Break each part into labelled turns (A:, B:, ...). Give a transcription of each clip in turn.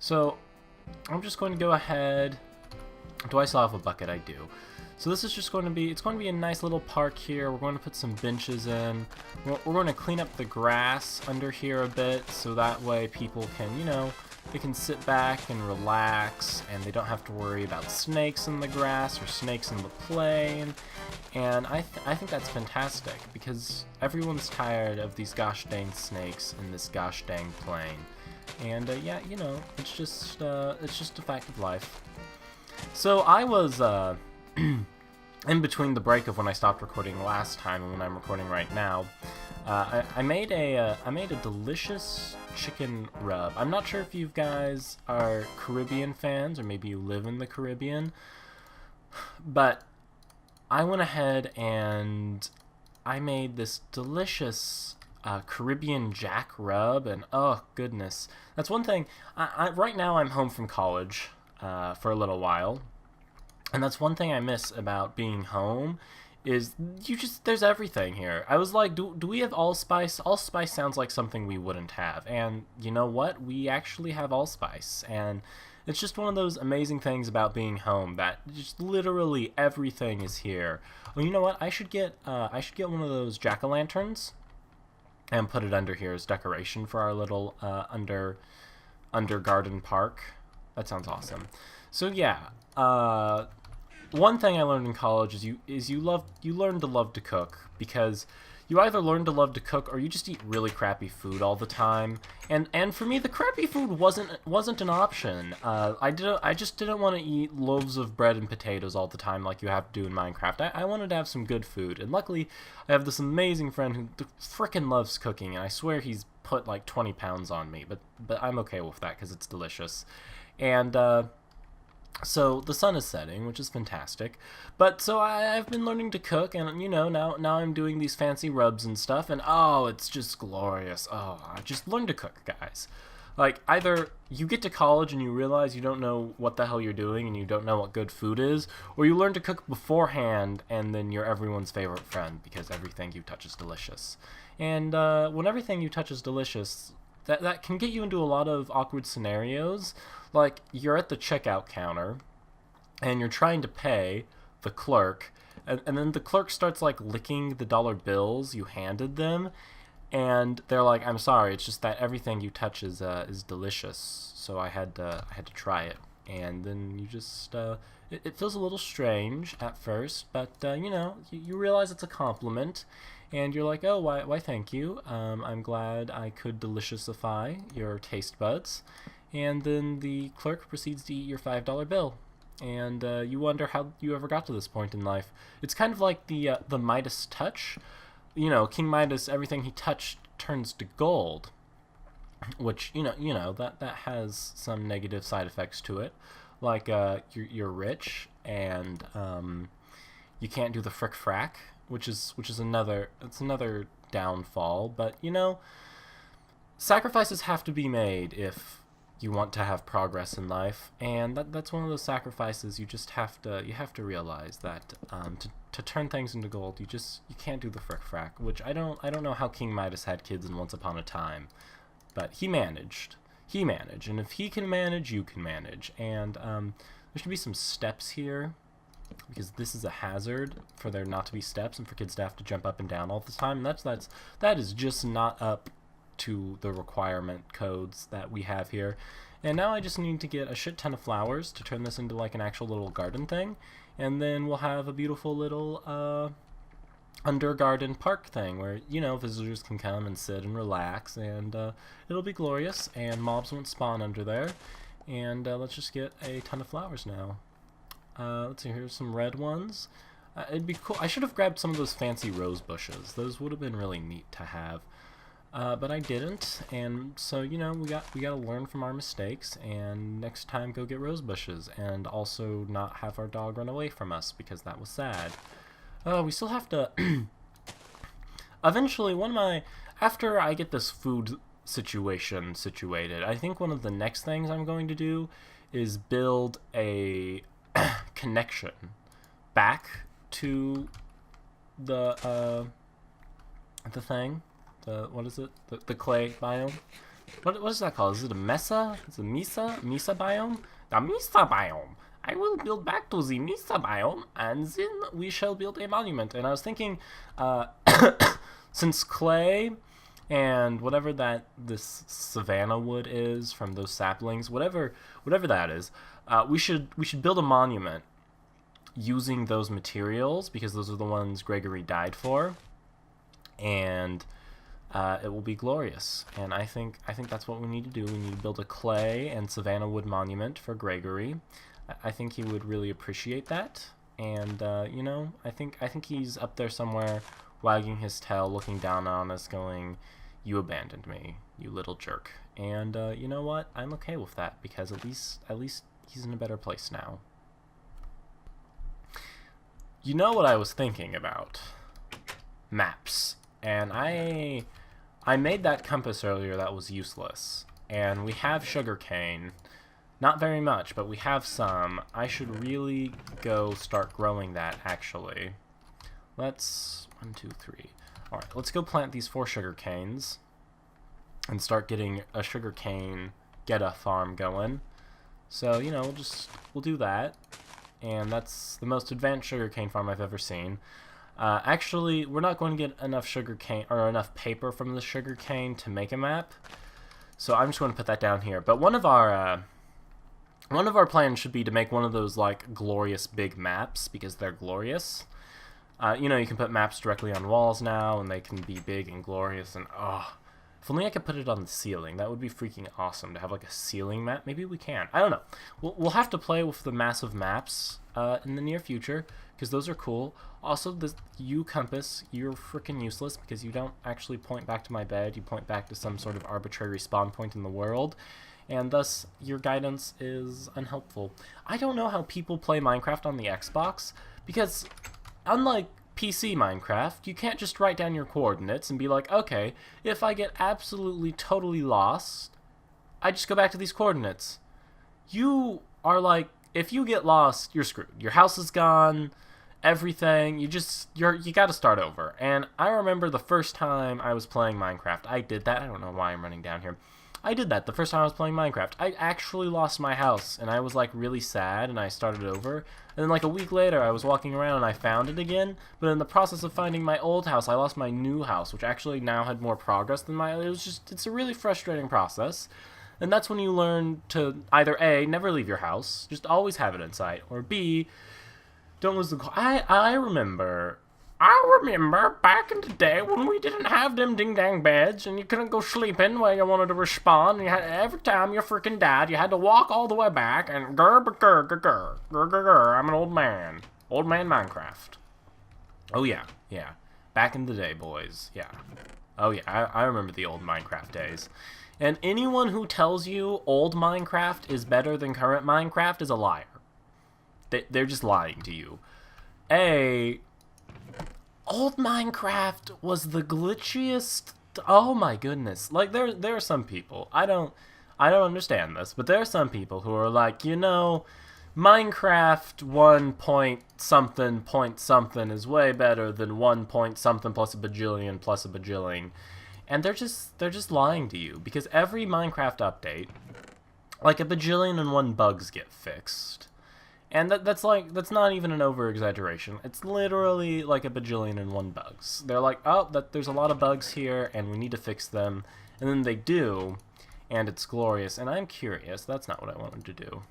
A: So I'm just going to go ahead. Do I still have a bucket? I do. So this is just going to be, it's going to be a nice little park here. We're going to put some benches in. We're going to clean up the grass under here a bit so that way people can, you know, they can sit back and relax and they don't have to worry about snakes in the grass or snakes in the plane. And I think that's fantastic because everyone's tired of these gosh dang snakes in this gosh dang plane. And yeah, you know, it's just a fact of life. So I was in between the break of when I stopped recording last time and when I'm recording right now. I made a delicious chicken rub. I'm not sure if you guys are Caribbean fans or maybe you live in the Caribbean, but I went ahead and I made this delicious Caribbean Jack rub, and oh goodness, that's one thing. Right now I'm home from college for a little while, and that's one thing I miss about being home is there's everything here. I was like, do we have allspice? Allspice sounds like something we wouldn't have, and you know what? We actually have allspice, and it's just one of those amazing things about being home that just literally everything is here. Well, you know what? I should get one of those jack-o'-lanterns and put it under here as decoration for our little under garden park. That sounds awesome. So yeah, one thing I learned in college is you learn to love to cook, because you either learn to love to cook or you just eat really crappy food all the time. And for me, the crappy food wasn't an option. I just didn't want to eat loaves of bread and potatoes all the time like you have to do in Minecraft. I wanted to have some good food, and luckily I have this amazing friend who frickin' loves cooking, and I swear he's put like 20 pounds on me, but I'm okay with that because it's delicious. And so the sun is setting, which is fantastic. But so I've been learning to cook, and you know, now I'm doing these fancy rubs and stuff, and oh, it's just glorious. Oh, I just learn to cook, guys. Like, either you get to college and you realize you don't know what the hell you're doing and you don't know what good food is, or you learn to cook beforehand and then you're everyone's favorite friend because everything you touch is delicious. And when everything you touch is delicious, that can get you into a lot of awkward scenarios. Like, you're at the checkout counter and you're trying to pay the clerk, and then the clerk starts like licking the dollar bills you handed them, and they're like, "I'm sorry, it's just that everything you touch is delicious, so I had to try it." And then you just it feels a little strange at first, but you know, you realize it's a compliment. And you're like, oh, why thank you. I'm glad I could deliciousify your taste buds. And then the clerk proceeds to eat your $5 bill. And you wonder how you ever got to this point in life. It's kind of like the Midas touch. You know, King Midas, everything he touched turns to gold. Which, you know that has some negative side effects to it. Like, you're rich, and you can't do the frick frack, which is another downfall. But you know, sacrifices have to be made if you want to have progress in life, and that's one of those sacrifices you have to realize that to turn things into gold, you can't do the frick frack, which I don't know how King Midas had kids in Once Upon a Time, but he managed, and if he can manage, you can manage. And there should be some steps here, because this is a hazard for there not to be steps and for kids to have to jump up and down all the time. And that is just not up to the requirement codes that we have here. And now I just need to get a shit ton of flowers to turn this into like an actual little garden thing, and then we'll have a beautiful little under garden park thing where, you know, visitors can come and sit and relax, and it'll be glorious, and mobs won't spawn under there. And let's just get a ton of flowers now. Let's see, here's some red ones. It'd be cool. I should have grabbed some of those fancy rose bushes. Those would have been really neat to have. But I didn't, and so, you know, we gotta learn from our mistakes, and next time go get rose bushes, and also not have our dog run away from us, because that was sad. We still have to... Eventually, after I get this food situation situated, I think one of the next things I'm going to do is build a connection back to the thing. What is it? The clay biome. What is that called? Is it a mesa? Is it Mesa biome? The Mesa biome. I will build back to the Mesa biome, and then we shall build a monument. And I was thinking, since clay and whatever this savanna wood is from those saplings, whatever that is, we should build a monument using those materials, because those are the ones Gregory died for, and it will be glorious. And I think that's what we need to do. We need to build a clay and savanna wood monument for Gregory. I think he would really appreciate that. And you know, I think he's up there somewhere, wagging his tail, looking down on us, going, "You abandoned me, you little jerk." And you know what? I'm okay with that, because at least he's in a better place now. You know what I was thinking about? Maps. And I made that compass earlier that was useless. And we have sugarcane. Not very much, but we have some. I should really go start growing that, actually. Let's... 1, 2, 3. Alright, let's go plant these 4 sugar canes and start getting a sugarcane farm going. So, you know, we'll do that. And that's the most advanced sugarcane farm I've ever seen. Actually, we're not going to get enough sugarcane or enough paper from the sugarcane to make a map. So I'm just going to put that down here. But one of our plans should be to make one of those like glorious big maps, because they're glorious. You know, you can put maps directly on walls now, and they can be big and glorious. And oh, if only I could put it on the ceiling. That would be freaking awesome to have like a ceiling map. Maybe we can. I don't know. We'll have to play with the massive maps in the near future, because those are cool. Also, you compass, you're freaking useless, because you don't actually point back to my bed. You point back to some sort of arbitrary spawn point in the world, and thus your guidance is unhelpful. I don't know how people play Minecraft on the Xbox, because unlike PC Minecraft, you can't just write down your coordinates and be like, okay, if I get absolutely totally lost, I just go back to these coordinates. You are like, if you get lost, you're screwed. Your house is gone, everything, you gotta start over. And I remember the first time I was playing Minecraft, I did that. I don't know why I'm running down here. I did that the first time I was playing Minecraft. I actually lost my house, and I was like really sad, and I started over. And then like a week later, I was walking around and I found it again, but in the process of finding my old house, I lost my new house, which actually now had more progress than it's a really frustrating process. And that's when you learn to either A, never leave your house, just always have it in sight, or B, don't lose the... I remember back in the day when we didn't have them ding-dang beds, and you couldn't go sleeping where you wanted to respawn, and you had, every time you freaking died, you had to walk all the way back, and I'm an old man. Old man Minecraft. Oh yeah, yeah. Back in the day, boys, yeah. Oh yeah, I remember the old Minecraft days. And anyone who tells you old Minecraft is better than current Minecraft is a liar. They're just lying to you. Old Minecraft was the glitchiest. Oh my goodness! Like there are some people, I don't understand this, but there are some people who are like, you know, Minecraft 1 point something is way better than 1 point something plus a bajillion, and they're just lying to you, because every Minecraft update, like a bajillion and 1 bugs get fixed. And that's not even an over-exaggeration. It's literally like a bajillion and 1 bugs. They're like, oh, there's a lot of bugs here, and we need to fix them. And then they do, and it's glorious. And I'm curious. That's not what I wanted to do.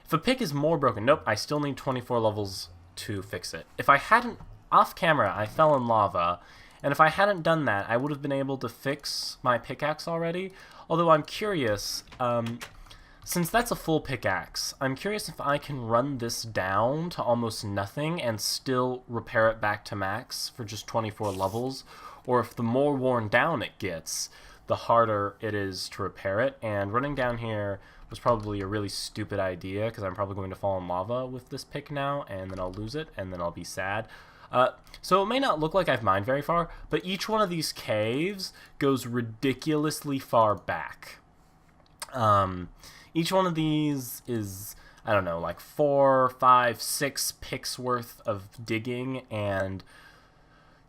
A: If a pick is more broken... Nope, I still need 24 levels to fix it. If I hadn't... Off camera, I fell in lava. And if I hadn't done that, I would have been able to fix my pickaxe already. Although I'm curious... Since that's a full pickaxe, I'm curious if I can run this down to almost nothing and still repair it back to max for just 24 levels, or if the more worn down it gets, the harder it is to repair it. And running down here was probably a really stupid idea, because I'm probably going to fall in lava with this pick now, and then I'll lose it, and then I'll be sad. So it may not look like I've mined very far, but each one of these caves goes ridiculously far back. Each one of these is, I don't know, like 4, 5, 6 picks worth of digging, and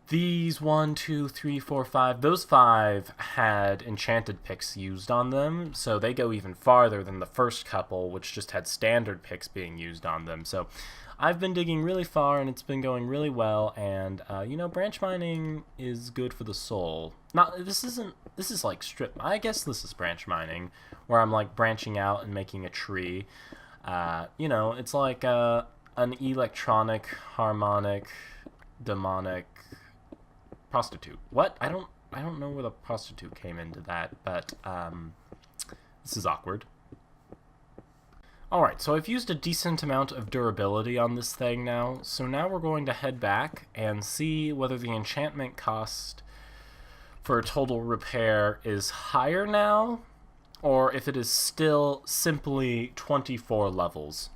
A: These 1, 2, 3, 4, 5, those 5 had enchanted picks used on them, so they go even farther than the first couple, which just had standard picks being used on them. So I've been digging really far, and it's been going really well, and, you know, branch mining is good for the soul. This is like strip, I guess this is branch mining, where I'm, like, branching out and making a tree. You know, it's like, an electronic, harmonic, demonic prostitute. What? I don't know where the prostitute came into that, but this is awkward. Alright, so I've used a decent amount of durability on this thing now, so now we're going to head back and see whether the enchantment cost for a total repair is higher now, or if it is still simply 24 levels.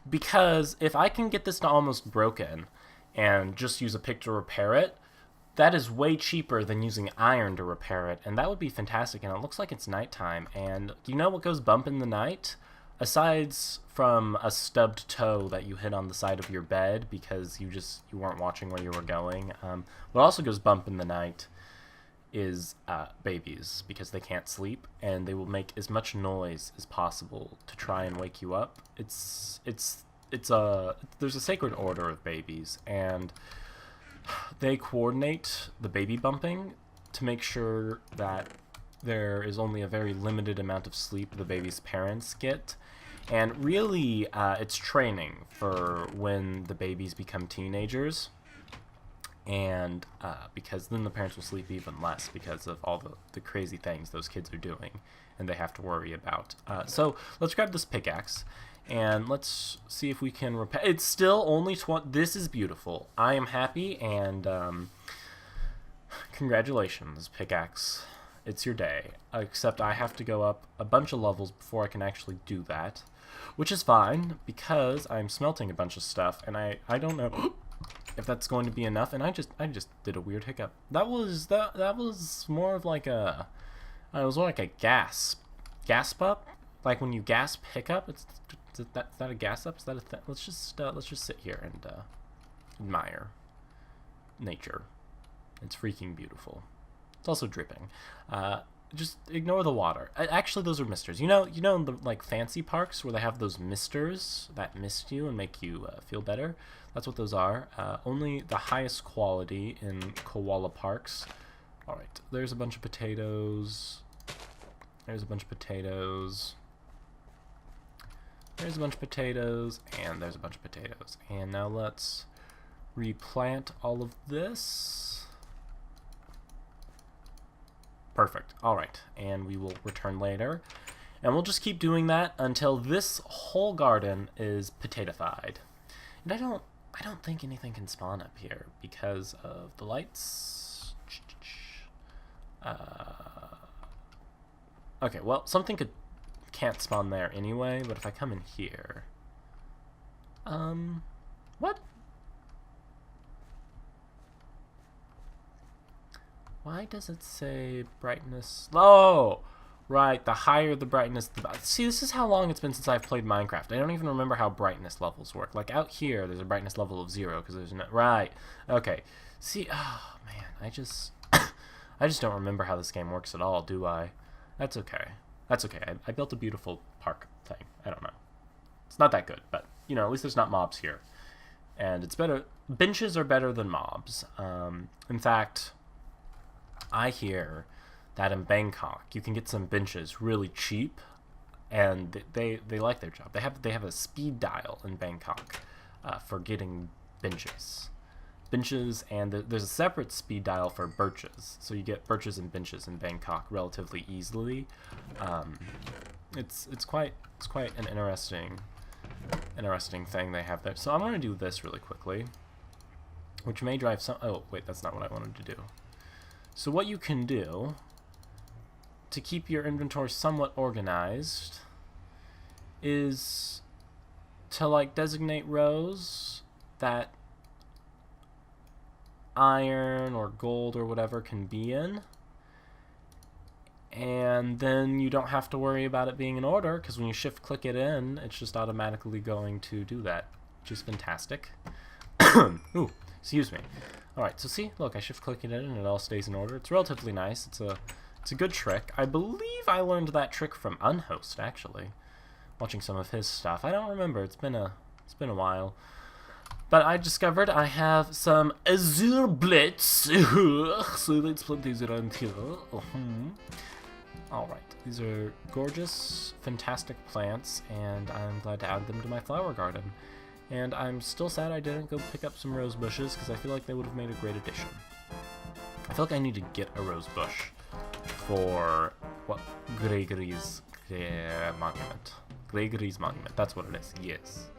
A: Because if I can get this to almost broken, and just use a pick to repair it, that is way cheaper than using iron to repair it, and that would be fantastic. And it looks like it's nighttime, and you know what goes bump in the night? Aside from a stubbed toe that you hit on the side of your bed because you weren't watching where you were going, what also goes bump in the night is babies, because they can't sleep, and they will make as much noise as possible to try and wake you up. There's a sacred order of babies, and they coordinate the baby bumping to make sure that there is only a very limited amount of sleep the baby's parents get. And really, it's training for when the babies become teenagers, and because then the parents will sleep even less because of all the crazy things those kids are doing and they have to worry about. So let's grab this pickaxe. And let's see if we can repair. It's still only 20. This is beautiful. I am happy, and congratulations, pickaxe. It's your day. Except I have to go up a bunch of levels before I can actually do that, which is fine because I'm smelting a bunch of stuff, and I don't know if that's going to be enough. And I just did a weird hiccup. That was more of like a gasp up, like when you gasp hiccup. Is that a gas up? Is that a thing? Let's just sit here and admire nature. It's freaking beautiful. It's also dripping. Just ignore the water. Actually, those are misters. You know, in the like fancy parks where they have those misters that mist you and make you feel better. That's what those are. Only the highest quality in koala parks. All right. There's a bunch of potatoes. There's a bunch of potatoes. There's a bunch of potatoes, and there's a bunch of potatoes. And now let's replant all of this. Perfect. Alright, and we will return later. And we'll just keep doing that until this whole garden is potatofied. And I don't think anything can spawn up here because of the lights. Okay, well, something can't spawn there anyway, but if I come in here... what? Why does it say brightness? Oh! Right, the higher the brightness, the better. See, this is how long it's been since I've played Minecraft. I don't even remember how brightness levels work. Like, out here, there's a brightness level of 0, because there's no... Right. Okay. See, oh, man, I just don't remember how this game works at all, do I? That's okay. That's okay. I built a beautiful park thing. I don't know. It's not that good, but, you know, at least there's not mobs here. And it's better... Benches are better than mobs. In fact, I hear that in Bangkok, you can get some benches really cheap, and they like their job. They have a speed dial in Bangkok for getting benches. And there's a separate speed dial for birches, so you get birches and benches in Bangkok relatively easily. It's quite an interesting thing they have there. So I'm going to do this really quickly, which may drive some... Oh, wait, that's not what I wanted to do. So what you can do to keep your inventory somewhat organized is to like designate rows that iron or gold or whatever can be in, and then you don't have to worry about it being in order, because when you shift click it in, it's just automatically going to do that, which is fantastic. Ooh, Excuse me. Alright, so see, look, I shift click it in and it all stays in order. It's relatively nice. It's a good trick. I believe I learned that trick from Unhost, actually. Watching some of his stuff. I don't remember. It's been a while. But I discovered I have some Azure Blitz. So let's put these around here. Alright, these are gorgeous, fantastic plants, and I'm glad to add them to my flower garden. And I'm still sad I didn't go pick up some rose bushes, because I feel like they would have made a great addition. I feel like I need to get a rose bush for, what, Gregory's monument. Gregory's monument, that's what it is, yes.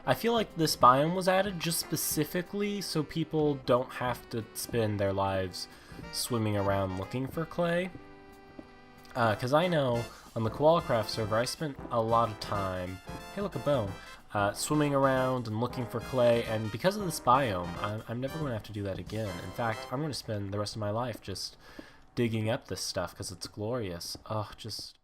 A: I feel like this biome was added just specifically so people don't have to spend their lives swimming around looking for clay. Because I know on the KoalaCraft server I spent a lot of time, hey look, a bone, swimming around and looking for clay, and because of this biome, I'm never going to have to do that again. In fact, I'm going to spend the rest of my life just digging up this stuff because it's glorious. Oh, just